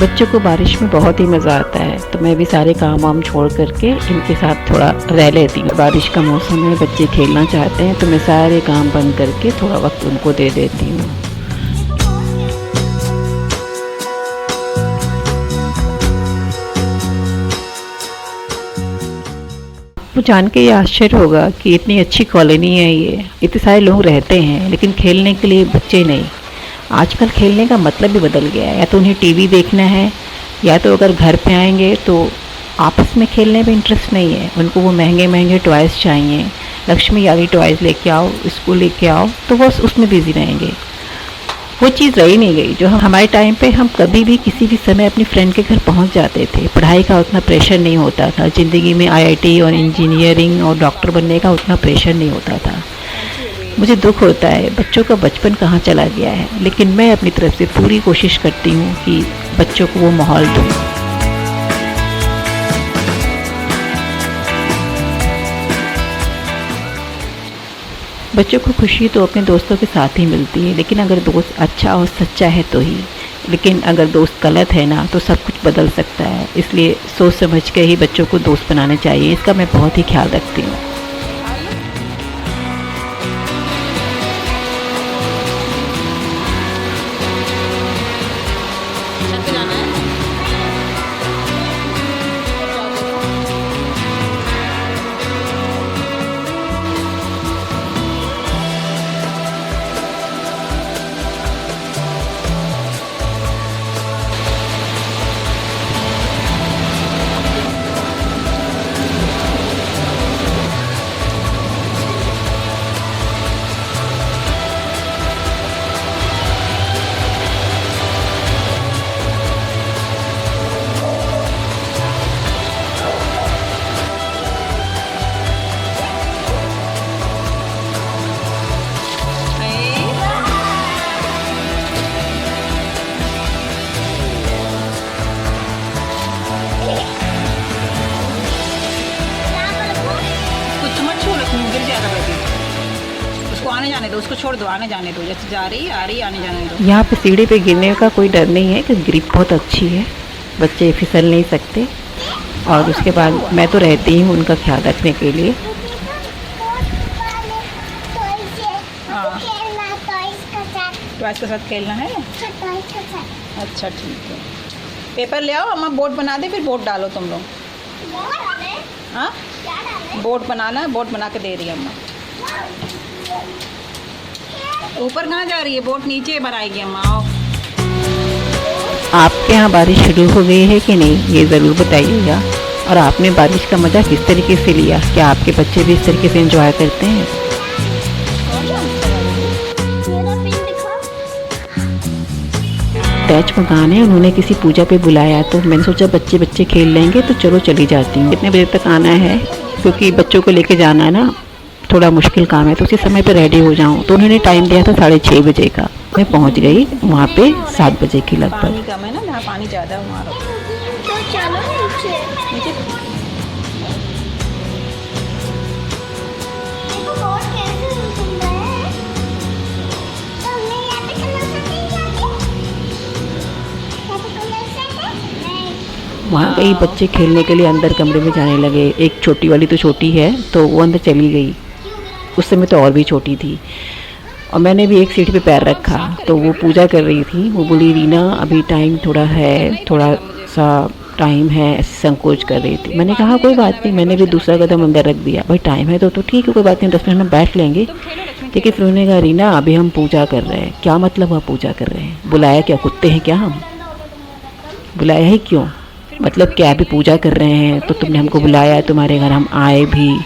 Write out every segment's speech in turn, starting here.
बच्चों को बारिश में बहुत ही मज़ा आता है, तो मैं भी सारे काम वाम छोड़ करके इनके साथ थोड़ा रह लेती हूँ। बारिश का मौसम है, बच्चे खेलना चाहते हैं, तो मैं सारे काम बंद करके थोड़ा वक्त उनको दे देती हूँ। आपको जान के ये आश्चर्य होगा कि इतनी अच्छी कॉलोनी है, ये इतने सारे लोग रहते हैं, लेकिन खेलने के लिए बच्चे नहीं। आजकल खेलने का मतलब भी बदल गया है, या तो उन्हें टीवी देखना है, या तो अगर घर पे आएंगे तो आपस में खेलने में इंटरेस्ट नहीं है। उनको वो महंगे महंगे टॉयज़ चाहिए, लक्ष्मी यारी टॉयज़ लेके आओ, इसको लेके आओ, तो बस उसमें बिज़ी रहेंगे। वो चीज़ रही नहीं गई जो हमारे टाइम पे हम कभी भी किसी भी समय अपनी फ्रेंड के घर पहुंच जाते थे। पढ़ाई का उतना प्रेशर नहीं होता था, ज़िंदगी में आईआईटी और इंजीनियरिंग और डॉक्टर बनने का उतना प्रेशर नहीं होता था। मुझे दुख होता है बच्चों का बचपन कहाँ चला गया है, लेकिन मैं अपनी तरफ से पूरी कोशिश करती हूँ कि बच्चों को वो माहौल दूँ। बच्चों को खुशी तो अपने दोस्तों के साथ ही मिलती है, लेकिन अगर दोस्त अच्छा और सच्चा है तो ही। लेकिन अगर दोस्त गलत है ना, तो सब कुछ बदल सकता है। इसलिए सोच समझ के ही बच्चों को दोस्त बनाने चाहिए, इसका मैं बहुत ही ख्याल रखती हूँ। आने जाने दो, उसको छोड़ दो, आने जाने दो, जैसे जा रही आ रही, आने जाने दो। यहाँ पे सीढ़ी पे गिरने का कोई डर नहीं है, क्योंकि ग्रिप बहुत अच्छी है, बच्चे फिसल नहीं सकते। और उसके बाद मैं तो रहती हूँ उनका ख्याल रखने के लिए। टॉयज के साथ खेलना है। अच्छा ठीक है, पेपर ले आओ, अम्मा बोर्ड बना दे, फिर बोर्ड डालो तुम लोग। हाँ, बोर्ड बनाना है, बोर्ड बना के दे रही है अम्मा। ऊपर कहाँ जा रही है, बोर्ड नीचे बनाएगी अम्मा। आओ। आपके यहाँ बारिश शुरू हो गई है कि नहीं, ये ज़रूर बताइएगा। और आपने बारिश का मज़ा किस तरीके से लिया? क्या आपके बच्चे भी इस तरीके से एंजॉय करते हैं? अटैच मकान है, उन्होंने किसी पूजा पे बुलाया, तो मैंने सोचा बच्चे बच्चे खेल लेंगे, तो चलो चली जाती हूँ। कितने बजे तक आना है, क्योंकि बच्चों को लेके जाना है ना, थोड़ा मुश्किल काम है, तो उसी समय पे रेडी हो जाऊँ। तो उन्होंने टाइम दिया था 6:30 बजे का। मैं पहुँच गई वहाँ पे 7 बजे की लगभग। पानी कम है ना, जहाँ पानी ज़्यादा है वहाँ रखो। तो चलो नीचे। वहाँ कई बच्चे खेलने के लिए अंदर कमरे में जाने लगे। एक छोटी वाली तो छोटी है, तो वो अंदर चली गई। उस समय तो और भी छोटी थी। और मैंने भी एक सीट पे पैर रखा, तो वो पूजा कर रही थी। वो बोली रीना अभी टाइम थोड़ा है, थोड़ा सा टाइम है, ऐसे संकोच कर रही थी। मैंने कहा कोई बात नहीं, मैंने भी दूसरा कदम अंदर रख दिया। भाई टाइम है तो ठीक है, कोई बात नहीं, 10 मिनट में बैठ लेंगे। लेकिन फिर उन्होंने कहा रीना अभी हम पूजा कर रहे हैं। क्या मतलब आप पूजा कर रहे हैं? बुलाया क्या, कुत्ते हैं क्या हम? बुलाया ही क्यों? मतलब क्या अभी पूजा कर रहे हैं तो तुमने हमको बुलाया, तुम्हारे घर हम आए भी,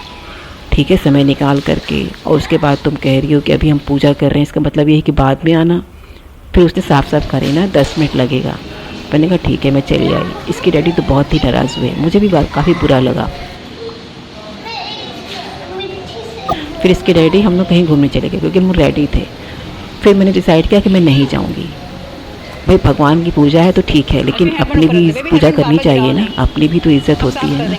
ठीक है, समय निकाल करके, और उसके बाद तुम कह रही हो कि अभी हम पूजा कर रहे हैं, इसका मतलब ये है कि बाद में आना। फिर उसने साफ साफ कहा ना 10 मिनट लगेगा। मैंने कहा ठीक है, मैं चली आई। इसके डैडी तो बहुत ही नाराज़ हुए, मुझे भी काफ़ी बुरा लगा। फिर इसके डैडी हम लोग कहीं घूमने चले गए, क्योंकि हम रेडी थे। फिर मैंने डिसाइड किया कि मैं नहीं जाऊँगी। भाई भगवान की पूजा है तो ठीक है, लेकिन अपनी भी पूजा करनी चाहिए ना, अपनी भी तो इज्जत होती है ना।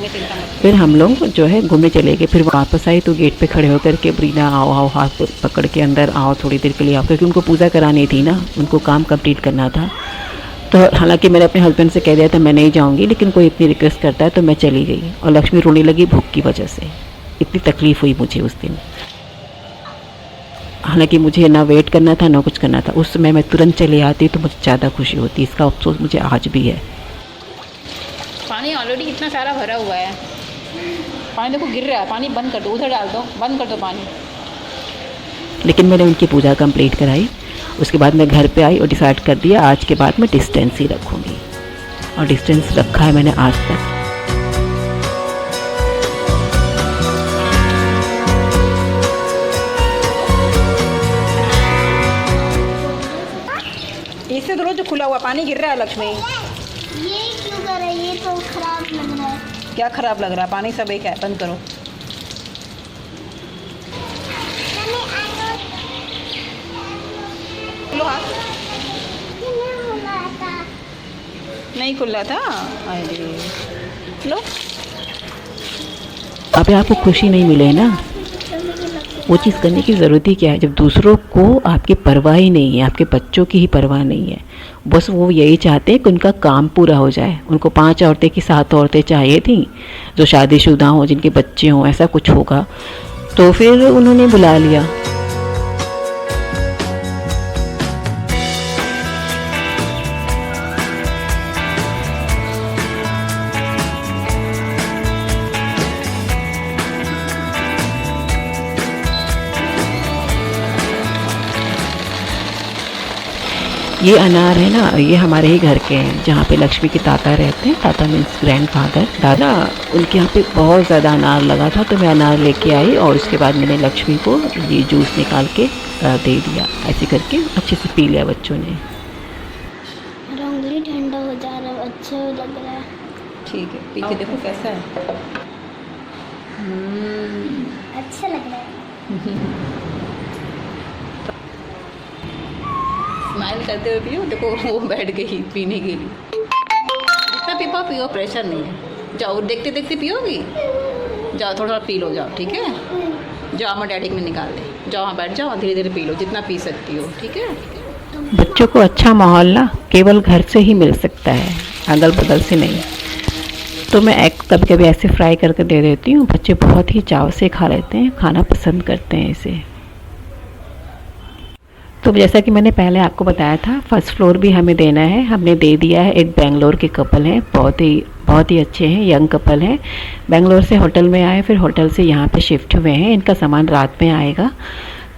फिर हम लोग जो है घूमने चले गए। फिर वापस आई तो गेट पे खड़े होकर के रीना आओ आओ, हाथ पकड़ के अंदर आओ, थोड़ी देर के लिए आओ, क्योंकि उनको पूजा करानी थी ना, उनको काम कंप्लीट करना था। तो हालांकि मैंने अपने हस्बैंड से कह दिया था मैं नहीं जाऊंगी, लेकिन कोई इतनी रिक्वेस्ट करता है तो मैं चली गई। और लक्ष्मी रोने लगी भूख की वजह से। इतनी तकलीफ़ हुई मुझे उस दिन। हालांकि मुझे ना वेट करना था ना कुछ करना था, उस समय मैं तुरंत चली आती तो मुझे ज़्यादा खुशी होती। इसका अफसोस मुझे आज भी है। पानी ऑलरेडी इतना सारा भरा हुआ है, पानी देखो गिर रहा है। पानी बंद कर दो, उधर डाल दो, बंद कर दो पानी। लेकिन मैंने उनकी पूजा कंप्लीट कराई। उसके बाद मैं घर पे आई और डिसाइड कर दिया आज के बाद मैं डिस्टेंस ही रखूँगी, और डिस्टेंस रखा है मैंने आज तक। इससे तो रोज खुला हुआ पानी गिर रहा है लक्ष्मी। ये क्यों कर रहा है? ये तो खराब लग रहा है। क्या खराब लग रहा है? पानी सब एक है, बंद करो। लो हाथ। नहीं खुल रहा था। अरे लो। अभी आपको खुशी नहीं मिले ना, वो चीज़ करने की ज़रूरत ही क्या है जब दूसरों को आपकी परवाह ही नहीं है, आपके बच्चों की ही परवाह नहीं है। बस वो यही चाहते हैं कि उनका काम पूरा हो जाए। उनको 5 औरतें की 7 औरतें चाहिए थी जो शादीशुदा हों, जिनके बच्चे हों, ऐसा कुछ होगा। तो फिर उन्होंने बुला लिया। ये अनार है ना, ये हमारे ही घर के हैं जहाँ पे लक्ष्मी के ताता रहते हैं। ताता मीन्स ग्रैंडफादर, दादा। उनके यहाँ पे बहुत ज़्यादा अनार लगा था तो मैं अनार लेके आई और उसके बाद मैंने लक्ष्मी को ये जूस निकाल के दे दिया। ऐसे करके अच्छे से पी लिया बच्चों ने। रंगली ठंडा हो जा रहा है, अच्छा लग रहा है। ठीक है, पी के देखो कैसा है। अच्छा लग रहा है। स्माइल करते हुए पियो। देखो वो बैठ गई पीने के लिए। जितना पी पाओ पियो, प्रेशर नहीं है। जाओ देखते देखते पियोगी। जाओ थोड़ा थोड़ा पी लो, जाओ। ठीक है, जाओ मैं डैडी में निकाल दे। जाओ वहाँ बैठ जाओ, धीरे धीरे पी लो जितना पी सकती हो। ठीक है। बच्चों को अच्छा माहौल ना केवल घर से ही मिल सकता है, अगल बगल से नहीं। तो मैं एग कभी कभी ऐसे फ्राई करके दे देती हूँ। बच्चे बहुत ही चाव से खा लेते हैं, खाना पसंद करते हैं इसे। तो जैसा कि मैंने पहले आपको बताया था, फर्स्ट फ्लोर भी हमें देना है, हमने दे दिया है। एक बेंगलोर के कपल हैं, बहुत ही अच्छे हैं, यंग कपल हैं। बेंगलोर से होटल में आए, फिर होटल से यहाँ पे शिफ्ट हुए हैं। इनका सामान रात में आएगा।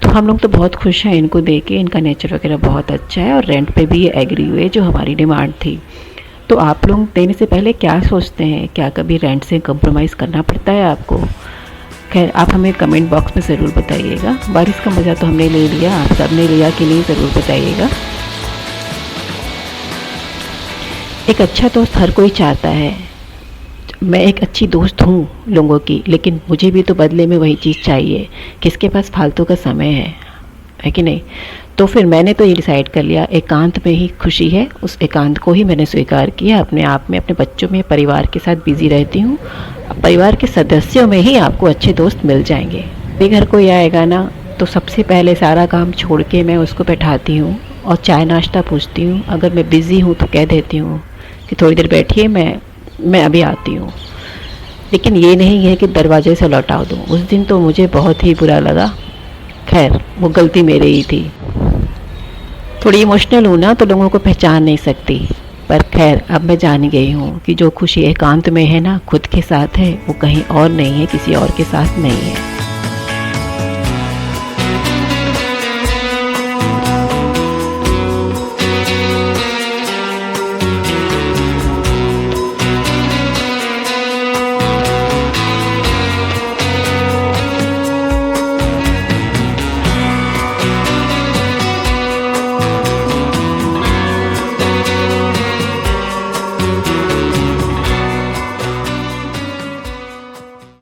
तो हम लोग तो बहुत खुश हैं इनको दे के। इनका नेचर वगैरह बहुत अच्छा है और रेंट पे भी ये एग्री हुए जो हमारी डिमांड थी। तो आप लोग देने से पहले क्या सोचते हैं? क्या कभी रेंट से कंप्रोमाइज़ करना पड़ता है आपको? खैर, आप हमें कमेंट बॉक्स में ज़रूर बताइएगा। बारिश का मज़ा तो हमने ले लिया, आप सब ने लिया कि नहीं ज़रूर बताइएगा। एक अच्छा दोस्त हर कोई चाहता है। मैं एक अच्छी दोस्त हूँ लोगों की, लेकिन मुझे भी तो बदले में वही चीज़ चाहिए। किसके पास फालतू का समय है कि नहीं? तो फिर मैंने तो ये डिसाइड कर लिया, एकांत में ही खुशी है। उस एकांत को ही मैंने स्वीकार किया। अपने आप में, अपने बच्चों में, परिवार के साथ बिजी रहती हूँ। परिवार के सदस्यों में ही आपको अच्छे दोस्त मिल जाएंगे। मेरे घर कोई आएगा ना तो सबसे पहले सारा काम छोड़ के मैं उसको बैठाती हूँ और चाय नाश्ता पूछती हूँ। अगर मैं बिज़ी हूँ तो कह देती हूँ कि थोड़ी देर बैठिए, मैं अभी आती हूँ। लेकिन ये नहीं है कि दरवाजे से लौटा दूँ। उस दिन तो मुझे बहुत ही बुरा लगा। खैर, वो गलती मेरी ही थी। थोड़ी इमोशनल हूँ ना तो लोगों को पहचान नहीं सकती। पर खैर, अब मैं जान गई हूँ कि जो खुशी एकांत में है ना, खुद के साथ है, वो कहीं और नहीं है, किसी और के साथ नहीं है।